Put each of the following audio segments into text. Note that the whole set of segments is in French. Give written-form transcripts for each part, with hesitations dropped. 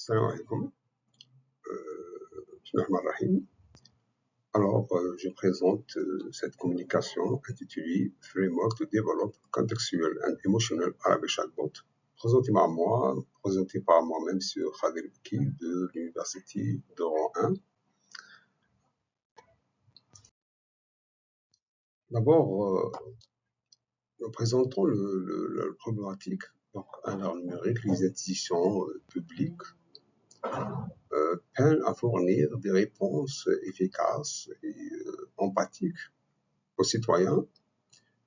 Salam alaikum. Bismillahirrahmanirrahim. Alors, je présente cette communication intitulée Framework to Develop Contextual and Emotional Arabic Chatbot, présentée par moi-même, M. Khadir Bki de l'Université d'Oran 1. D'abord, nous présentons la problématique, donc à l'ère numérique, les institutions publiques peinent à fournir des réponses efficaces et empathiques aux citoyens.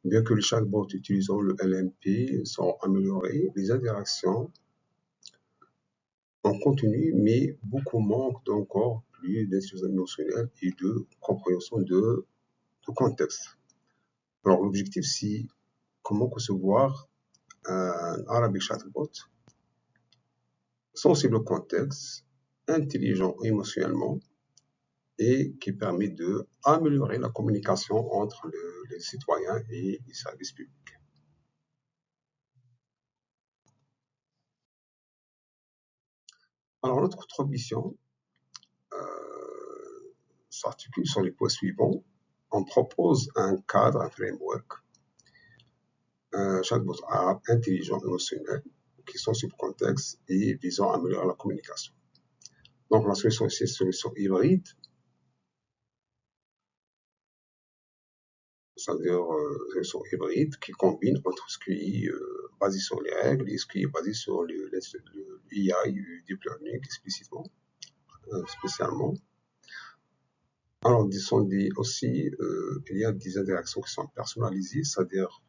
Bien que les chatbots utilisant le LMP sont améliorés, les interactions en continu, mais beaucoup manquent d'encore plus d'intelligence émotionnelle et de compréhension de contexte. Alors l'objectif, c'est comment concevoir un Arabic chatbot sensible au contexte, intelligent émotionnellement et qui permet d'améliorer la communication entre les citoyens et les services publics. Alors notre mission s'articule sur les points suivants. On propose un cadre, un framework, un chatbot arabe intelligent émotionnel qui sont sur le contexte et visant à améliorer la communication. Donc la solution ici, c'est une solution hybride, c'est-à-dire solution hybride qui combine entre ce qui est basé sur les règles et ce qui est basé sur l'IA et le deep learning explicitement, spécialement. Alors, aussi, il y a des interactions qui sont personnalisées, c'est-à-dire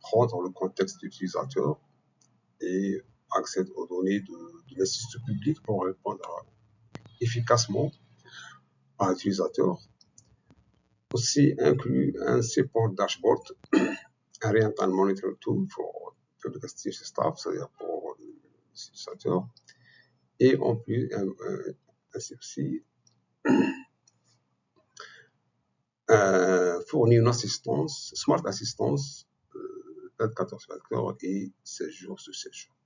prendre le contexte de l'utilisateur et accéder aux données de l'institution publique pour répondre efficacement à l'utilisateur. Aussi inclut un support dashboard, un real-time monitoring tool pour public institution staff, c'est-à-dire pour l'utilisateur, et en plus, aussi fournit une assistance, smart assistance, 24/24 et 16 jours sur 16 jours.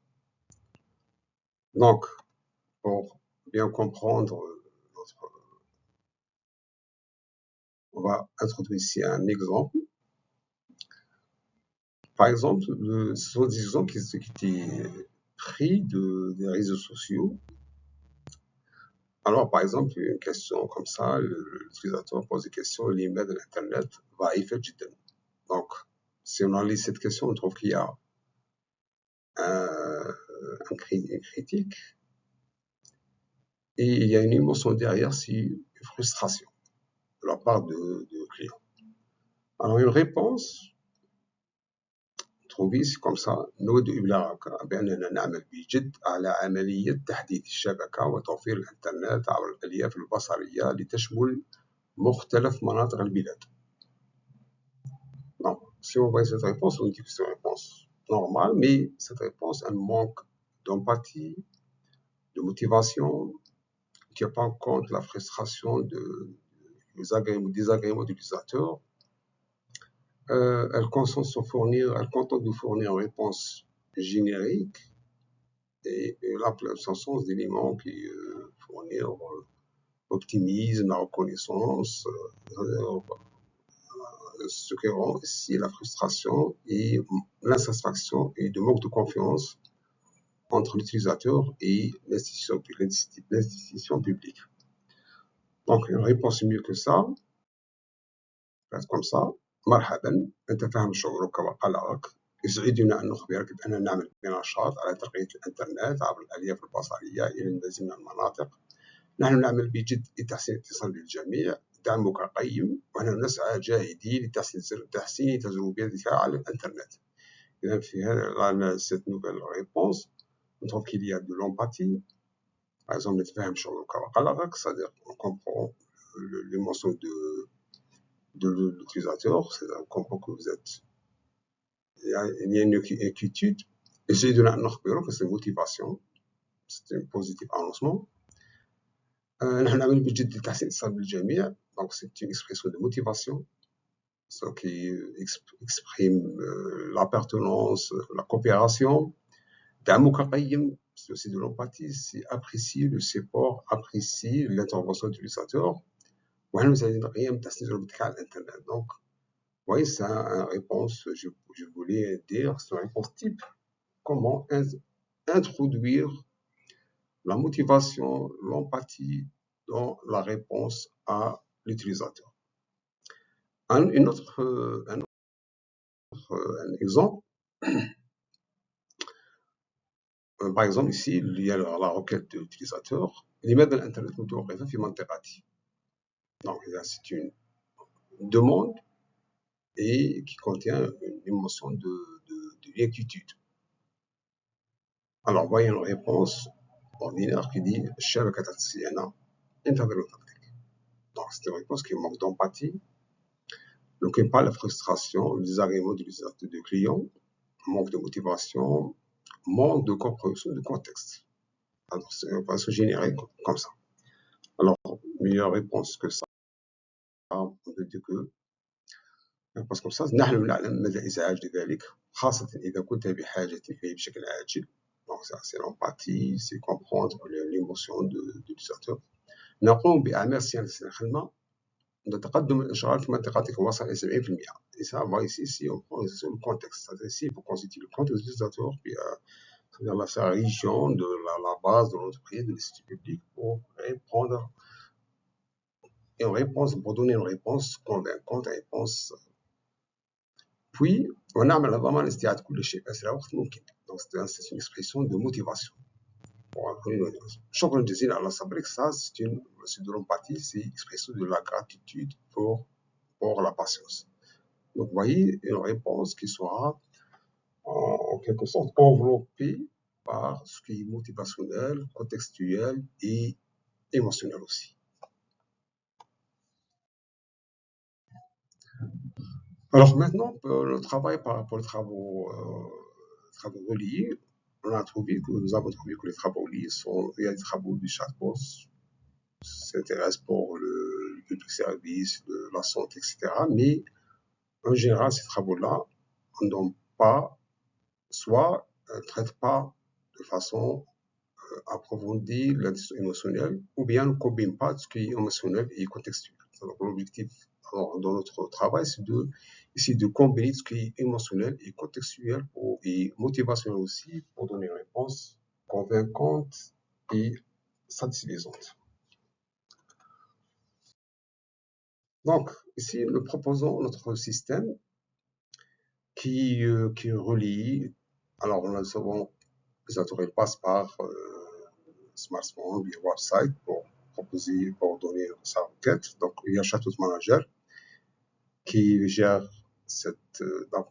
Donc, pour bien comprendre on va introduire ici un exemple. Par exemple, ce sont des exemples qui étaient pris des réseaux sociaux. Alors, par exemple, une question comme ça, l'utilisateur pose des questions, l'email de l'Internet va faire جدا. Donc, si on analyse cette question, on trouve qu'il y a une critique et il y a une émotion derrière, c'est une frustration de la part du client. Alors, une réponse trouvée, c'est comme ça: نود إبلاغك بأننا نعمل بجد على عملية تحديث الشبكة وتوفير الإنترنت عبر الألياف البصرية لتشمل مختلف مناطق البلاد. Donc, si on voit cette réponse, on dit que c'est une réponse normale, mais cette réponse, elle manque d'empathie, de motivation, qui ne tient pas en compte la frustration des désagréments de l'utilisateur. Elle contente de fournir une réponse générique et l'absence d'éléments qui fournir l'optimisme, la reconnaissance, ce qui rend ici la frustration et l'insatisfaction et le manque de confiance entre l'utilisateur et l'institution publique. Donc, une réponse mieux que ça, comme ça: مرحبا، نتفهم شعورك وقلقك. يسعدنا أن نخبرك بأننا نعمل بنشاط على ترقية الإنترنت عبر الألياف البصرية إلى المزيد من المناطق. نحن نعمل بجد لتحسين الاتصال بالجميع. دعمك قيم ونحن نسعى جاهدين لتحسين تجربتك على الإنترنت. إذا في هذا cette nouvelle réponse, on trouve qu'il y a de l'empathie. Par exemple, نتفهم شعورك وقلقك, c'est-à-dire on comprend l'émotion de l'utilisateur, c'est-à-dire on comprend que vous êtes, il y a une inquiétude. Essayez de نخبرك, c'est une motivation, c'est un positif annoncement. نحن نعمل بجد لتحسين الاتصال بالجميع, donc c'est une expression de motivation, ce qui exprime l'appartenance, la coopération. دعمك قيم, c'est aussi de l'empathie, c'est apprécier le support, apprécier l'intervention de l'utilisateur. وهنا rien à l'internet. Donc, oui, c'est une réponse, je voulais dire, c'est une réponse type. Comment introduire la motivation, l'empathie dans la réponse à l'utilisateur. Un exemple, par exemple ici, il y a la requête de l'utilisateur, لماذا الانترنت متوقفة في منطقتي. Donc, c'est une demande et qui contient une émotion d'inquiétude. Alors, voyons une réponse ordinaire qui dit الشبكة الصيانة انتظروا تقديم. Donc, c'est une réponse qui manque d'empathie, donc qui parle de frustration, le désagrément du client, manque de motivation, manque de compréhension du contexte. Alors, on va se générer comme ça. Alors, meilleure réponse que ça, on peut dire que réponse comme ça, نحن نعلم مدى الإزعاج لذلك خاصة إذا كنت بحاجة إليه بشكل عاجل. Donc, ça, c'est l'empathie, c'est comprendre l'émotion de l'utilisateur. نقوم بأعمال صيانة الخدمة نتقدم الإشغال في منطقتك وصل إلى 70%. Et ça, on va ici, on prend le contexte. C'est-à-dire ici, il faut constituer le contexte de l'utilisateur, puis dans sa région, de la base de l'entreprise, de l'institut public, pour répondre une réponse, pour donner une réponse convaincante, une réponse. Puis, ونعمل نظاما لاستعادة كل شيء بأسرع وقت ممكن. Donc, c'est une expression de motivation. شكرا جزيلا على صبرك. Ça, c'est de l'empathie, c'est une expression de la gratitude pour la patience. Donc, vous voyez, une réponse qui sera en quelque sorte enveloppée par ce qui est motivationnel, contextuel et émotionnel aussi. Alors maintenant, pour le travail par rapport aux travaux reliés, nous avons trouvé que les travaux reliés il y a des travaux du chatbot, s'intéressent pour le public service, la santé, etc. Mais en général, ces travaux-là n'ont pas, soit ne traitent pas de façon approfondie l'indice émotionnelle, ou bien ne combinent pas ce qui est émotionnel et contextuel. Donc l'objectif dans notre travail, c'est de combiner ce qui est émotionnel et contextuel et motivationnel aussi pour donner une réponse convaincante et satisfaisante. Donc, ici, nous proposons notre système qui relie, alors nous avons, les utilisateur passe par smartphone, via website pour proposer, pour donner sa requête. Donc, il y a Chatbot Manager qui gère cette. Donc,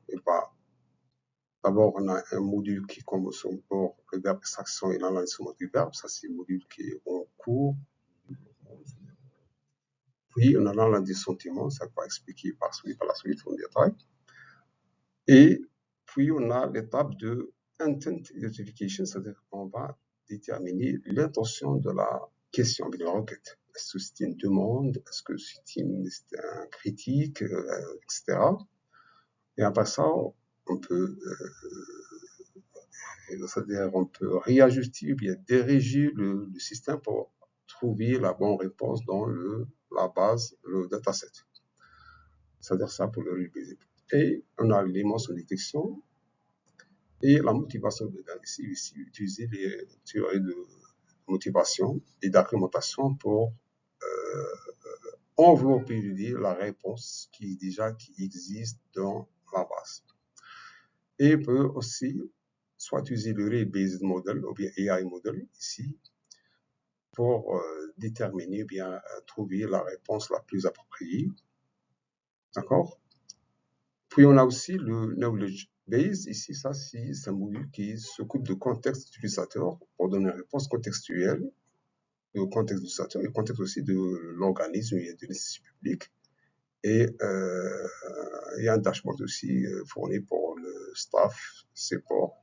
d'abord, on a un module qui commence pour le verbe extraction et l'analyse du verbe. Ça, c'est un module qui est en cours. Puis, on a l'analyse des sentiments, ça va expliquer par la suite en détail. Et puis, on a l'étape de intent identification, c'est-à-dire qu'on va déterminer l'intention de la question, de la requête. Est-ce que c'est une demande? Est-ce que c'est un critique, etc. Et après ça, on peut, c'est-à-dire on peut réajuster ou bien diriger le système pour trouver la bonne réponse dans la base, le dataset. C'est-à-dire ça pour le relevé. Et on a l'élément de détection et la motivation dedans. Ici, utiliser les théories de motivation et d'argumentation pour envelopper la réponse qui existe dans la base. Et peut aussi soit utiliser le Rule-Based Model ou bien AI Model ici pour déterminer ou bien trouver la réponse la plus appropriée. D'accord? Puis on a aussi le Knowledge Base. Ici, ça, c'est un module qui s'occupe de contexte utilisateur pour donner une réponse contextuelle au contexte utilisateur et au contexte aussi de l'organisme et de l'institut public. Et il y a un dashboard aussi fourni pour le staff, support,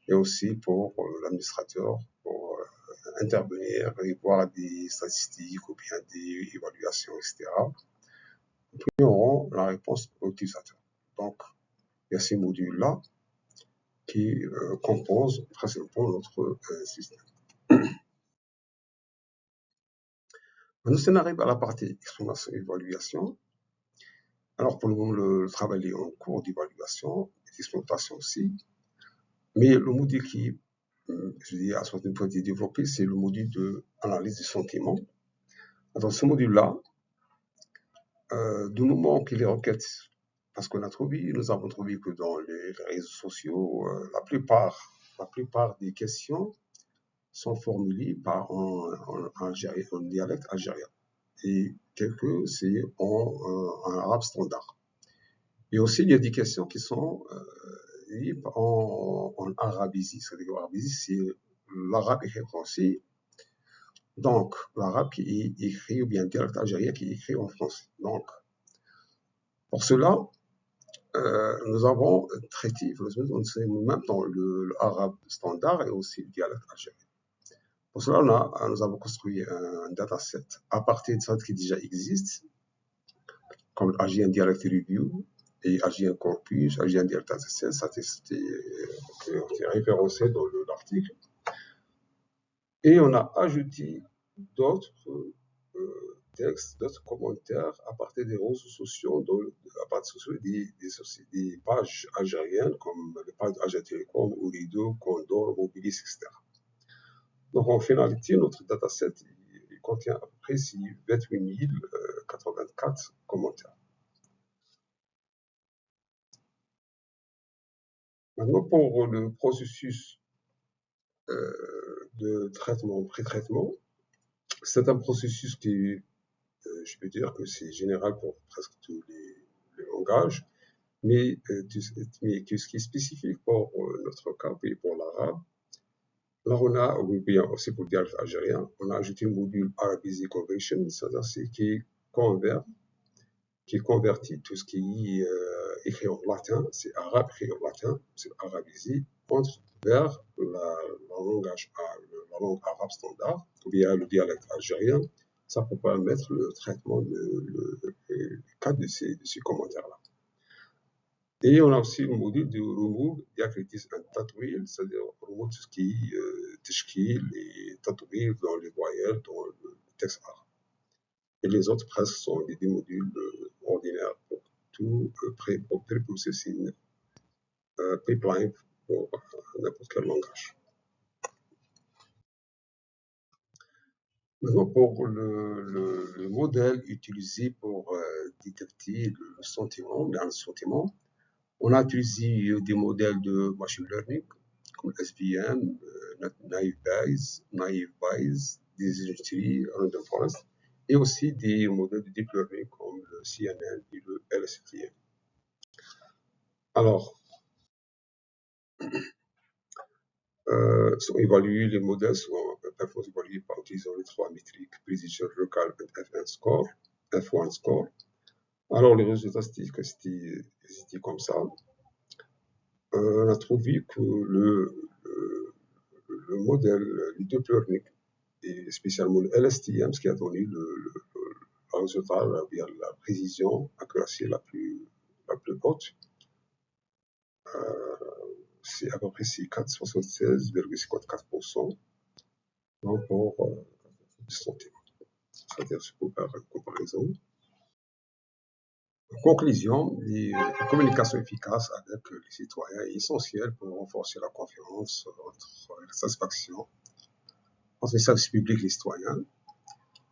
et aussi pour l'administrateur pour intervenir et voir des statistiques ou bien des évaluations, etc. Puis on aura la réponse aux utilisateurs. Donc, il y a ces modules-là. qui composent principalement notre système. Maintenant, si on arrive à la partie exploration et évaluation, alors pour le moment, le travail est en cours d'évaluation et d'exploitation aussi, mais le module qui, je dis, à ce point de développé, c'est le module d'analyse des sentiments. Dans ce module-là, du moment que les requêtes, parce qu'on a trouvé, nous avons trouvé que dans les réseaux sociaux, la plupart des questions sont formulées par un dialecte algérien et quelques c'est en arabe standard. Et aussi, il y a des questions qui sont liées en arabisi. C'est-à-dire l'arabisi, c'est l'arabe écrit en français. Donc, l'arabe qui est écrit, ou bien le dialecte algérien qui est écrit en français. Donc, pour cela, nous avons traité, même dans l'arabe standard et aussi le dialecte algérien. Pour cela, nous avons construit un dataset à partir de ça qui déjà existe, comme Algérien Dialect Review et Algérien Corpus, Algérien Dialect Dataset, ça c'était référencé dans l'article. Et on a ajouté d'autres textes, d'autres commentaires à partir des réseaux sociaux, à partir des pages algériennes, comme les pages Alger Télécom, Ourido, Condor, Mobilis, etc. Donc en finalité, notre dataset il contient à peu près 28 084 commentaires. Maintenant, pour le processus de traitement, pré-traitement, c'est un processus qui, je peux dire que c'est général pour presque tous les langages, mais ce qui est spécifique pour notre cas, et pour l'arabe, là on a, ou bien aussi pour le dialecte algérien, on a ajouté le module Arabisé Conversion, c'est-à-dire qui convertit tout ce qui est écrit en latin, c'est arabe écrit en latin, c'est arabisé, vers la langue arabe standard, ou bien le dialecte algérien, ça peut permettre le traitement le cadre de ces commentaires-là. Et on a aussi le module de remove diacritics and tatwil, c'est-à-dire remove tout ce qui est tashkil et tatwil dans les voyelles, dans le texte arabe. Et les autres presque sont des modules ordinaires pour tout pré-processing pipeline pour n'importe quel langage. Maintenant, pour le modèle utilisé pour détecter le sentiment, on a utilisé des modèles de machine learning comme SVM, Naive Bayes, Decision Tree, Random Forest, et aussi des modèles de deep learning comme le CNN et le LSTM. Alors, sont évalués, les modèles sont parfois évalués par utilisant les trois métriques Precision, Local et F1 score. Alors, les résultats c'était comme ça. On a trouvé que le modèle, le deep learning, et spécialement le LSTM, ce qui a donné le résultat, la précision, l'accuracy la plus haute, c'est à peu près 76,54% pour santé. C'est-à-dire par comparaison. En conclusion, la communication efficace avec les citoyens est essentielle pour renforcer la confiance entre la satisfaction entre les services publics et les citoyens.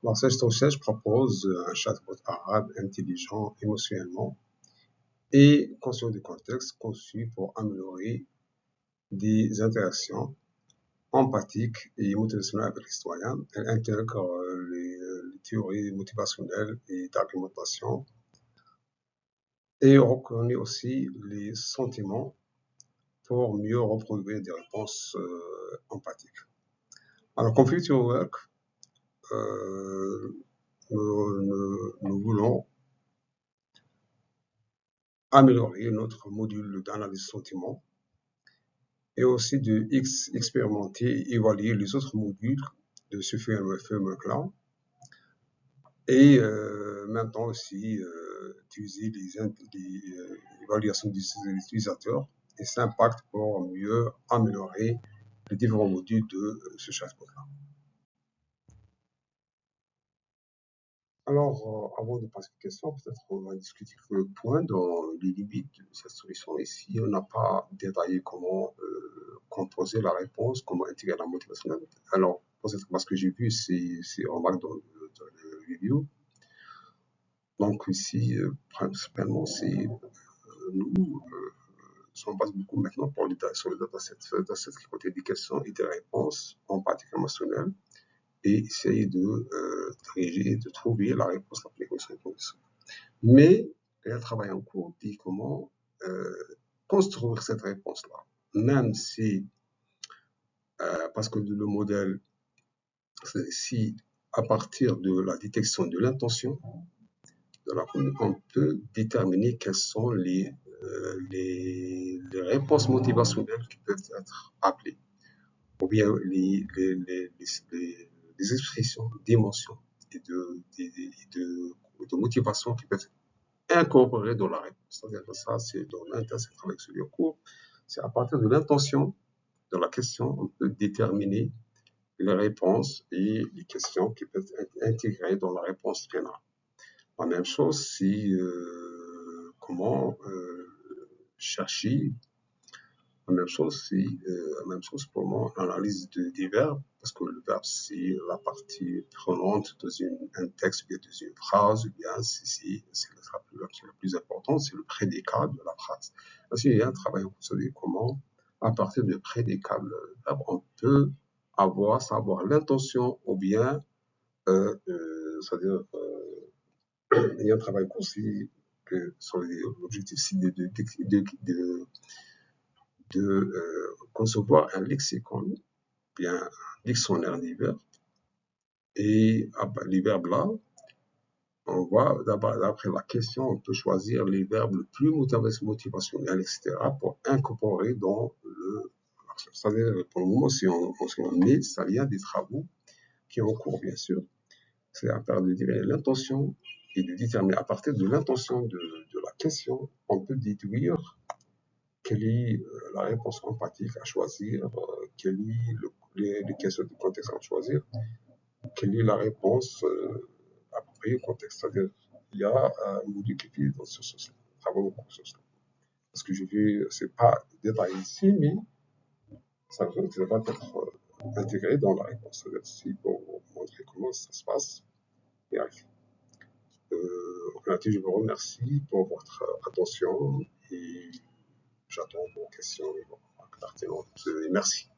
Alors, cette recherche propose un chatbot arabe intelligent émotionnellement et conscient du contexte, conçu pour améliorer des interactions empathiques et motivationnelles avec les citoyens. Elle intègre les théories motivationnelles et d'argumentation et reconnaît aussi les sentiments pour mieux reproduire des réponses empathiques. Alors, comme Future Work, nous voulons améliorer notre module d'analyse sentiments et aussi de expérimenter et évaluer les autres modules de ce framework-là et maintenant aussi utiliser les évaluations des utilisateurs et s'impacte pour mieux améliorer les différents modules de ce chatbot-là. Alors, avant de passer aux questions, peut-être on va discuter quelques points dans les limites de cette solution. Ici, on n'a pas détaillé comment composer la réponse, comment intégrer la motivation. Alors, peut-être parce que j'ai vu ces remarques dans le review. Donc ici, principalement, c'est nous on base beaucoup maintenant sur le dataset qui contient des questions et des réponses en pratique émotionnelle et essayer de trouver la réponse la plus correcte. Mais il y a un travail en cours dit comment construire cette réponse-là. Même si, parce que le modèle, si à partir de la détection de l'intention de la commune, on peut déterminer quelles sont les réponses motivationnelles qui peuvent être appelées, ou bien les expressions d'émotion et de motivation qui peuvent être incorporées dans la réponse. C'est-à-dire que ça, c'est dans l'intention avec celui en cours. C'est à partir de l'intention de la question, on peut déterminer les réponses et les questions qui peuvent être intégrées dans la réponse finale. La même chose, si comment chercher. La même chose, pour moi, l'analyse des verbes, parce que le verbe, c'est la partie prenante dans un texte, ou bien dans une phrase, ou bien c'est le plus important, c'est le prédicat de la phrase. Parce qu'il y a un travail, vous savez comment, à partir du prédicat du verbe, on peut savoir l'intention, ou bien, c'est-à-dire, il y a un travail aussi sur l'objectif, c'est de concevoir un lexicon, bien un dictionnaire des verbes. Et les verbes là, on va, d'après la question, on peut choisir les verbes le plus motivationnels, etc., pour incorporer dans le. C'est-à-dire, pour le moment, si on met, ça, il y a des travaux qui sont en cours, bien sûr. C'est à partir de l'intention et de déterminer, à partir de l'intention de la question, on peut déduire quelle est la réponse empathique à choisir, quelle est les questions de contexte à choisir, quelle est la réponse appropriée au contexte. C'est-à-dire, il y a un module qui est dans ce sens-là, travaille beaucoup sur cela. Parce que j'ai vu, c'est pas détaillé ici, mais ça va être intégré dans la réponse. C'est-à-dire, ici, pour montrer comment ça se passe, et je vous remercie pour votre attention et j'attends vos questions et vos remarques pertinentes. Merci.